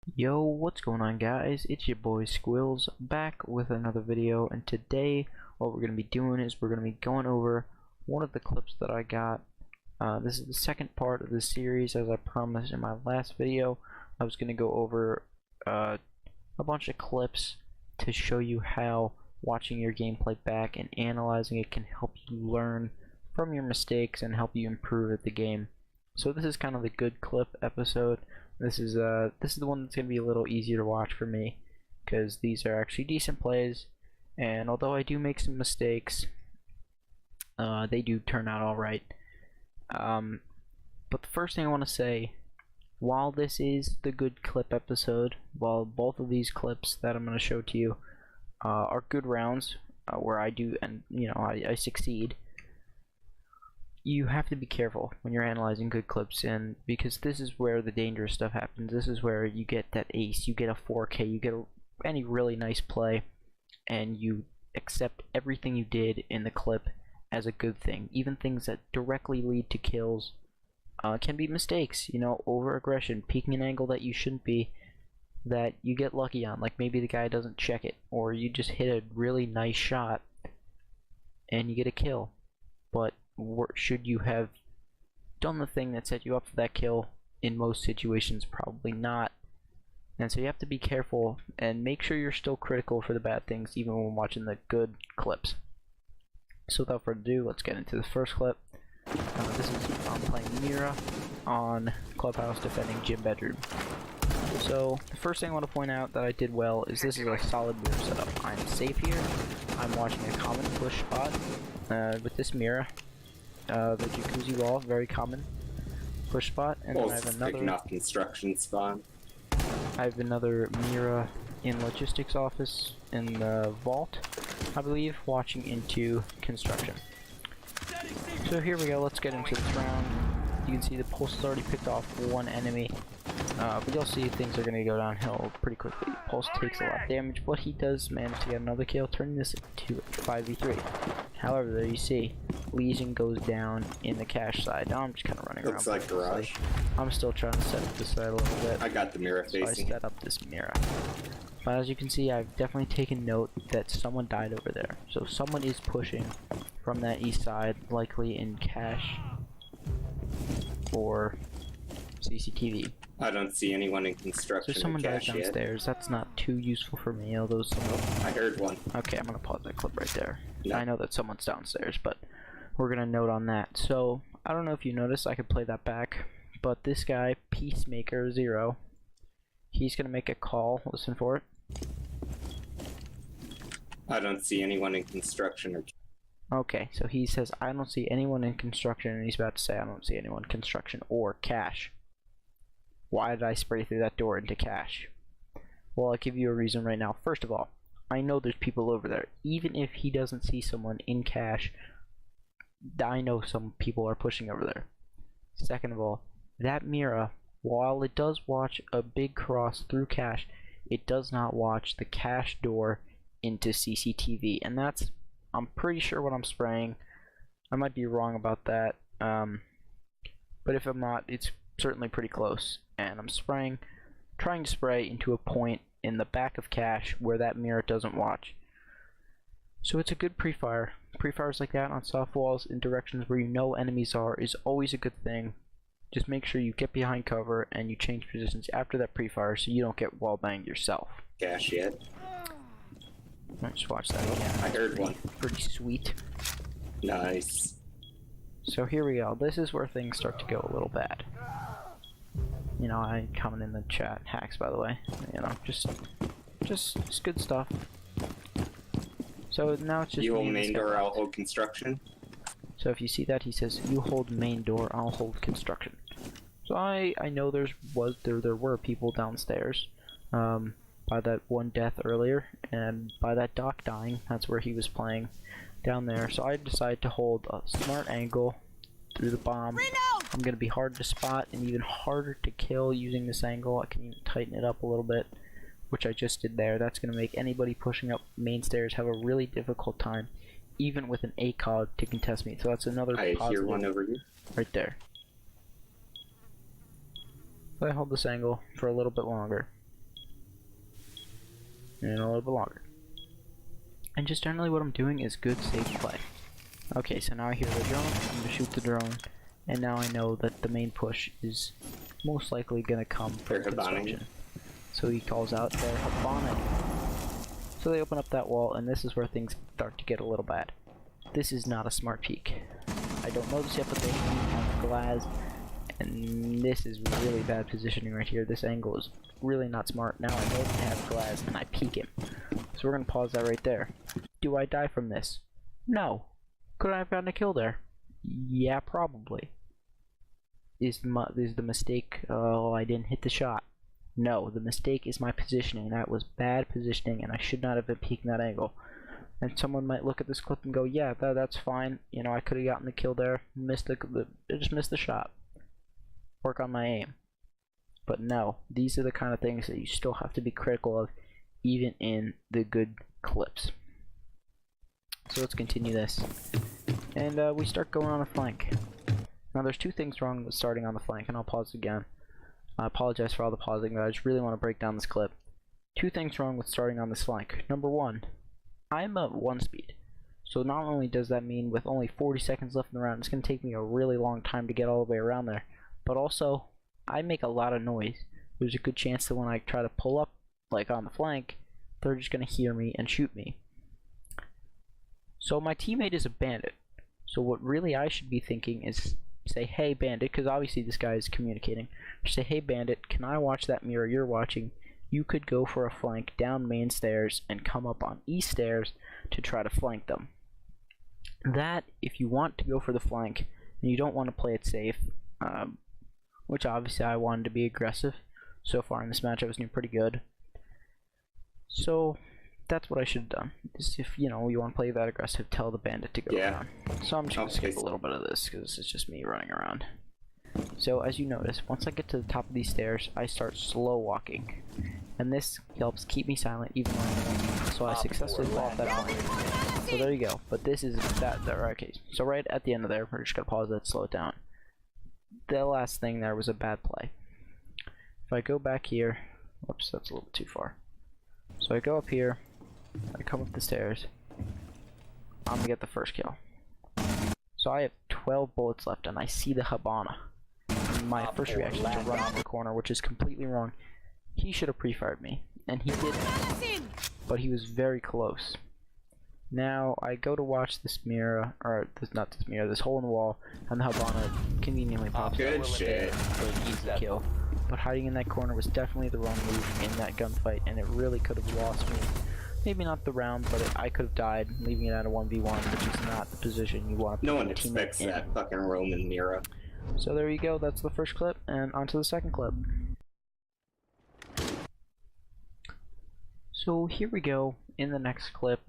Yo, what's going on guys? It's your boy Squills back with another video, and today what we're going to be doing is we're going to be going over one of the clips that I got. This is the second part of the series. As I promised in my last video, I was going to go over a bunch of clips to show you how watching your gameplay back and analyzing it can help you learn from your mistakes and help you improve at the game. So this is kind of the good clip episode. This is the one that's gonna be a little easier to watch for me because these are actually decent plays, and although I do make some mistakes, they do turn out all right. But the first thing I want to say, while this is the good clip episode, while both of these clips that I'm going to show to you are good rounds where I do, and I succeed, you have to be careful when you're analyzing good clips, and because this is where the dangerous stuff happens. This is where you get that ace, you get a 4K, you get any really nice play, and you accept everything you did in the clip as a good thing. Even things that directly lead to kills can be mistakes, over aggression, peeking an angle that you shouldn't be, that you get lucky on, like maybe the guy doesn't check it, or you just hit a really nice shot and you get a kill. But should you have done the thing that set you up for that kill? In most situations, probably not. And so you have to be careful and make sure you're still critical for the bad things even when watching the good clips. So without further ado, let's get into the first clip. This is I'm playing Mira on Clubhouse defending Gym Bedroom. So the first thing I want to point out that I did well is this is a solid mirror setup. I'm safe here. I'm watching a common push spot with this mirror. The jacuzzi wall, very common push spot, and then I have another construction spot. I have another Mira in logistics office in the vault, I believe, watching into construction. So here we go. Let's get into this round. You can see the pulse has already picked off one enemy, but you'll see things are going to go downhill pretty quickly. Pulse takes a lot of damage, but he does manage to get another kill, turning this into 5v3. However, there you see, Legion goes down in the cash side. Now I'm just kind of running around. Looks like garage. I'm still trying to set up this side a little bit. I got the mirror facing. So I set up this mirror. But as you can see, I've definitely taken note that someone died over there. So someone is pushing from that east side, likely in cash or CCTV. I don't see anyone in construction. So someone died downstairs. That's not too useful for me, although someone... I heard one. Okay, I'm gonna pause that clip right there. No. I know that someone's downstairs, but we're gonna note on that. So I don't know if you noticed, I could play that back, but this guy, Peacemaker 0, he's gonna make a call. Listen for it. I don't see anyone in construction or... Okay, so he says, I don't see anyone in construction, and he's about to say, I don't see anyone in construction or cash. Why did I spray through that door into cash? Well, I'll give you a reason right now. First of all, I know there's people over there. Even if he doesn't see someone in cash, I know some people are pushing over there. Second of all, that mirror, while it does watch a big cross through cash, it does not watch the cash door into CCTV, and that's, I'm pretty sure what I'm spraying. I might be wrong about that, but if I'm not, it's certainly pretty close. And I'm trying to spray into a point in the back of cash where that mirror doesn't watch. So it's a good pre-fire. Pre-fires like that on soft walls in directions where you know enemies are is always a good thing. Just make sure you get behind cover and you change positions after that pre-fire so you don't get wall banged yourself. Cash yet? Let's watch that again. I heard one. Pretty sweet. Nice. So here we go. This is where things start to go a little bad. I comment in the chat. Hacks, by the way. Just good stuff. So now it's just you hold main door, I'll hold construction. So if you see that, he says, you hold main door, I'll hold construction. So I know there were people downstairs. By that one death earlier, and by that Doc dying, that's where he was playing down there. So I decided to hold a smart angle through the bomb. I'm going to be hard to spot and even harder to kill using this angle. I can even tighten it up a little bit, which I just did there. That's going to make anybody pushing up main stairs have a really difficult time, even with an ACOG to contest me. So that's another positive. I hear one over here. Right there. So I hold this angle for a little bit longer. and a little bit longer. And just generally what I'm doing is good, safe play. Okay, so now I hear the drone, I'm going to shoot the drone, and now I know that the main push is most likely going to come from construction. So he calls out their Habana. So they open up that wall, and this is where things start to get a little bad. This is not a smart peek. I don't know this yet, but they have glass, and this is really bad positioning right here. This angle is really not smart. Now I know they have glass, and I peek him. So we're going to pause that right there. Do I die from this? No. Could I have gotten a kill there? Yeah, probably. Is the mistake, oh, I didn't hit the shot? No, the mistake is my positioning. That was bad positioning, and I should not have been peeking that angle. And someone might look at this clip and go, yeah, that's fine. You know, I could have gotten the kill there. I just missed the shot. Work on my aim. But no, these are the kind of things that you still have to be critical of, even in the good clips. So let's continue this. And we start going on a flank. Now there's two things wrong with starting on the flank, and I'll pause again. I apologize for all the pausing, but I just really want to break down this clip. Two things wrong with starting on this flank. Number one, I'm at 1 speed. So not only does that mean with only 40 seconds left in the round, it's going to take me a really long time to get all the way around there. But also, I make a lot of noise. There's a good chance that when I try to pull up, like on the flank, they're just going to hear me and shoot me. So my teammate is a bandit. So what really I should be thinking is say, hey bandit, because obviously this guy is communicating. Say, hey bandit, can I watch that mirror you're watching? You could go for a flank down main stairs and come up on east stairs to try to flank them. That, if you want to go for the flank and you don't want to play it safe, which obviously I wanted to be aggressive. So far in this match I was doing pretty good. So that's what I should have done. Is if you know you want to play that aggressive, tell the bandit to go around. So I'm just gonna skip a little bit of this because it's just me running around. So as you notice, once I get to the top of these stairs, I start slow walking, and this helps keep me silent even when I'm walking. So I successfully fall off that point. So there you go. But this is that right case. So right at the end of there, we're just gonna pause that, slow it down. The last thing there was a bad play. If I go back here, whoops, that's a little too far. So I go up here, I come up the stairs, I'm gonna get the first kill. So I have 12 bullets left, and I see the Habana. And my first reaction is to run out the corner, which is completely wrong. He should have pre-fired me, and he didn't. But he was very close. Now I go to watch this mirror, or not this mirror, this hole in the wall, and the Habana conveniently pops out. Good shit. For an easy kill. But hiding in that corner was definitely the wrong move in that gunfight, and it really could have lost me. Maybe not the round, but I could have died, leaving it at a 1v1, which is not the position you want. No one expects that fucking Roman mirror. So there you go, that's the first clip, and on to the second clip. So here we go, in the next clip.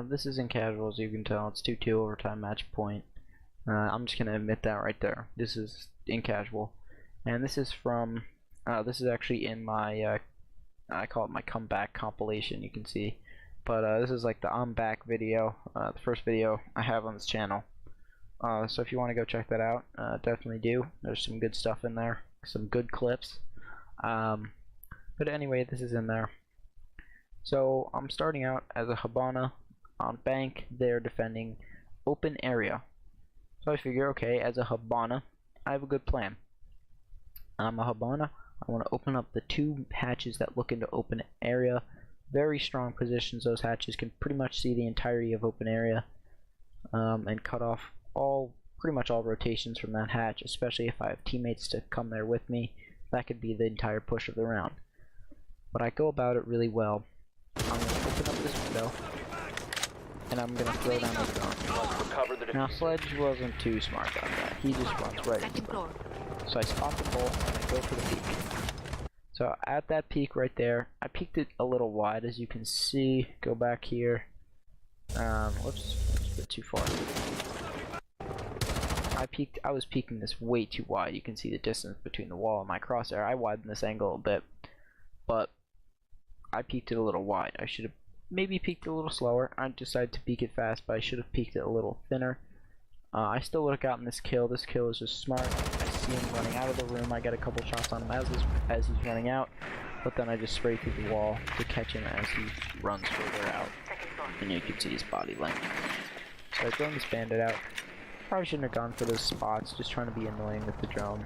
This is in casual, as you can tell. It's 2-2 overtime match point. I'm just gonna admit that right there. This is in casual. And this is from, this is actually in my, I call it my comeback compilation, you can see. But this is like the I'm back video, the first video I have on this channel. So if you want to go check that out, definitely do. There's some good stuff in there, some good clips. But anyway, this is in there. So I'm starting out as a Habana on bank. They're defending open area. So I figure, okay, as a Habana, I have a good plan. I'm a Habana. I want to open up the two hatches that look into open area. Very strong positions. Those hatches can pretty much see the entirety of open area, and cut off pretty much all rotations from that hatch, especially if I have teammates to come there with me. That could be the entire push of the round. But I go about it really well. I'm going to open up this window, and I'm going to throw down the drone. Now Sledge wasn't too smart on that. He just runs right into it. So I spot the bull, and I go for the peek. So at that peak right there, I peeked it a little wide, as you can see. Go back here. Whoops, that's a bit too far. I was peeking this way too wide. You can see the distance between the wall and my crosshair. I widened this angle a bit, but I peeked it a little wide. I should have maybe peeked it a little slower. I decided to peek it fast, but I should have peeked it a little thinner. I still would have gotten this kill. This kill is just smart. I see him running out of the room. I get a couple shots on him as he's running out. but then I just spray through the wall to catch him as he runs further out, and you can see his body length. So I drone this bandit out. Probably shouldn't have gone for those spots, just trying to be annoying with the drone.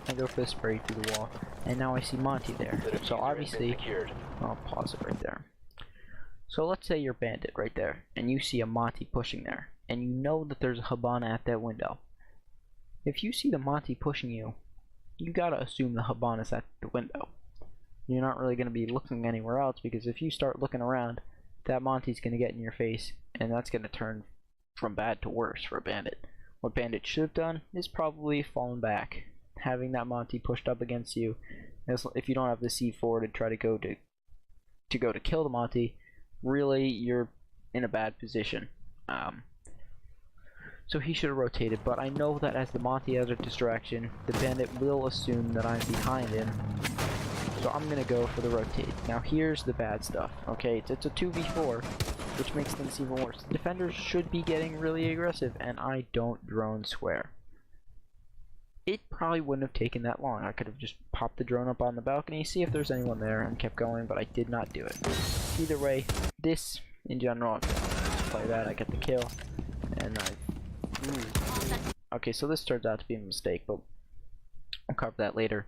I go for the spray through the wall, and now I see Monty there. So obviously, I'll pause it right there. So let's say you're bandit right there, and you see a Monty pushing there, and you know that there's a Hibana at that window. If you see the Monty pushing you, you gotta assume the Hibana's at the window. You're not really gonna be looking anywhere else, because if you start looking around, that Monty's gonna get in your face, and that's gonna turn from bad to worse for a bandit. What bandit should have done is probably fallen back. Having that Monty pushed up against you, if you don't have the C4 to try to go to kill the Monty, really you're in a bad position. So he should have rotated, but I know that as the Monty has a distraction, the bandit will assume that I'm behind him, so I'm gonna go for the rotate. Now here's the bad stuff, okay? It's a 2v4, which makes things even worse. The defenders should be getting really aggressive, and I don't drone swear. It probably wouldn't have taken that long. I could have just popped the drone up on the balcony, see if there's anyone there, and kept going, but I did not do it. Either way, this, in general, I just play that, I get the kill, and okay, so this turns out to be a mistake, but I'll cover that later.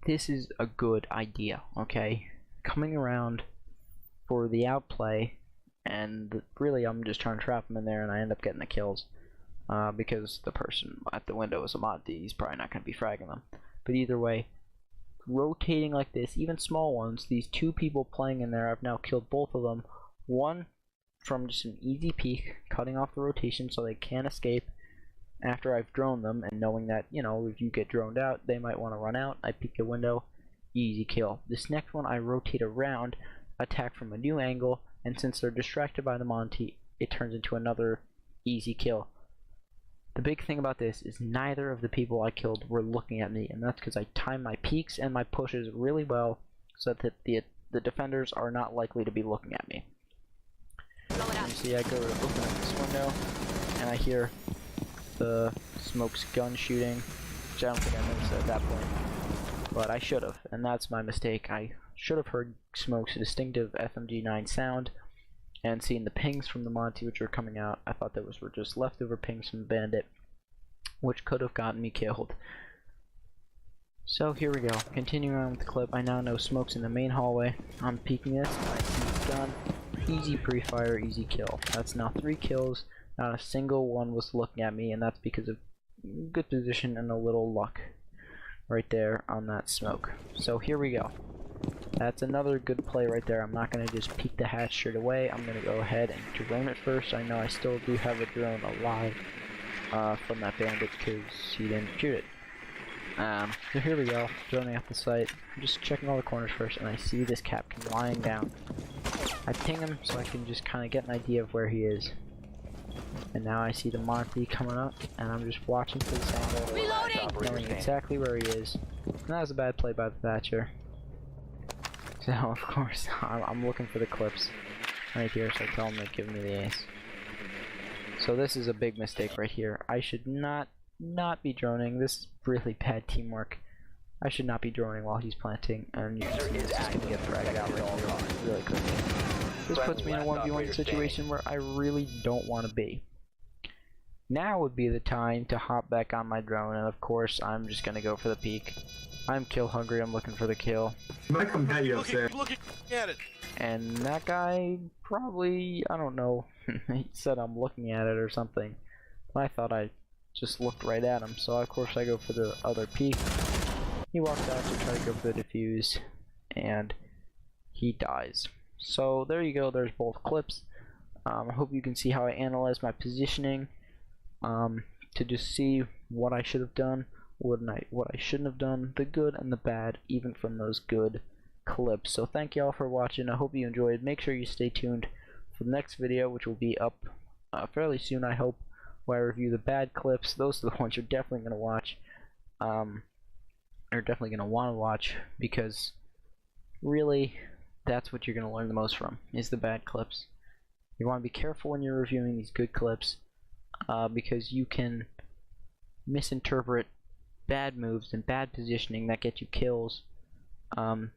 This is a good idea, okay? Coming around for the outplay, and really I'm just trying to trap him in there, and I end up getting the kills. Because the person at the window is a Monty, he's probably not going to be fragging them. But either way, rotating like this, even small ones, these two people playing in there, I've now killed both of them. One from just an easy peek, cutting off the rotation so they can't escape after I've droned them, and knowing that, you know, if you get droned out, they might want to run out. I peek the window, easy kill. This next one I rotate around, attack from a new angle, and since they're distracted by the Monty, it turns into another easy kill. The big thing about this is neither of the people I killed were looking at me, and that's because I time my peeks and my pushes really well so that the defenders are not likely to be looking at me. You see, I go to open up this window, and I hear the Smoke's gun shooting, which I don't think I noticed at that point, but I should have, and that's my mistake. I should have heard Smoke's distinctive FMG9 sound, and seeing the pings from the Monty which were coming out. I thought those were just leftover pings from the bandit, which could have gotten me killed. So here we go, continuing on with the clip. I now know Smoke's in the main hallway. I'm peeking this, I see his gun, easy pre-fire, easy kill. That's now 3 kills, not a single one was looking at me, and that's because of good position and a little luck right there on that Smoke. So here we go. That's another good play right there. I'm not going to just peek the hatch straight away. I'm going to go ahead and drone it first. I know I still do have a drone alive from that bandit because he didn't shoot it. So here we go, droning out the site. I'm just checking all the corners first, and I see this Captain lying down. I ping him so I can just kind of get an idea of where he is. And now I see the Monty coming up, and I'm just watching for this angle, knowing exactly where he is. And that was a bad play by the Thatcher. So, of course, I'm looking for the clips right here, so I tell them to give me the ace. So this is a big mistake right here. I should not be droning. This is really bad teamwork. I should not be droning while he's planting, and you can see this is going to get dragged out right here really quickly. This puts me in a 1v1 situation where I really don't want to be. Now would be the time to hop back on my drone, and of course, I'm just going to go for the peek. I'm kill hungry, I'm looking for the kill. Might come at you upstairs. Look at it. And that guy probably, I don't know, he said I'm looking at it or something. But I thought I just looked right at him, so of course I go for the other peek. He walks out to try to go for the defuse, and he dies. So there you go, there's both clips. I hope you can see how I analyze my positioning to just see what I should have done, what I shouldn't have done, the good and the bad, even from those good clips. So thank y'all for watching. I hope you enjoyed. Make sure you stay tuned for the next video, which will be up fairly soon, I hope, where I review the bad clips. Those are the ones you're definitely going to watch. You're definitely going to want to watch, because really that's what you're going to learn the most from, is the bad clips. You want to be careful when you're reviewing these good clips, because you can misinterpret bad moves and bad positioning that get you kills,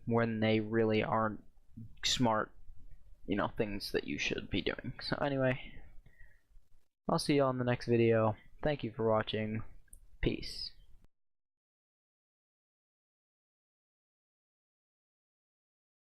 when they really aren't smart, you know, things that you should be doing. So anyway, I'll see you all in the next video. Thank you for watching. Peace.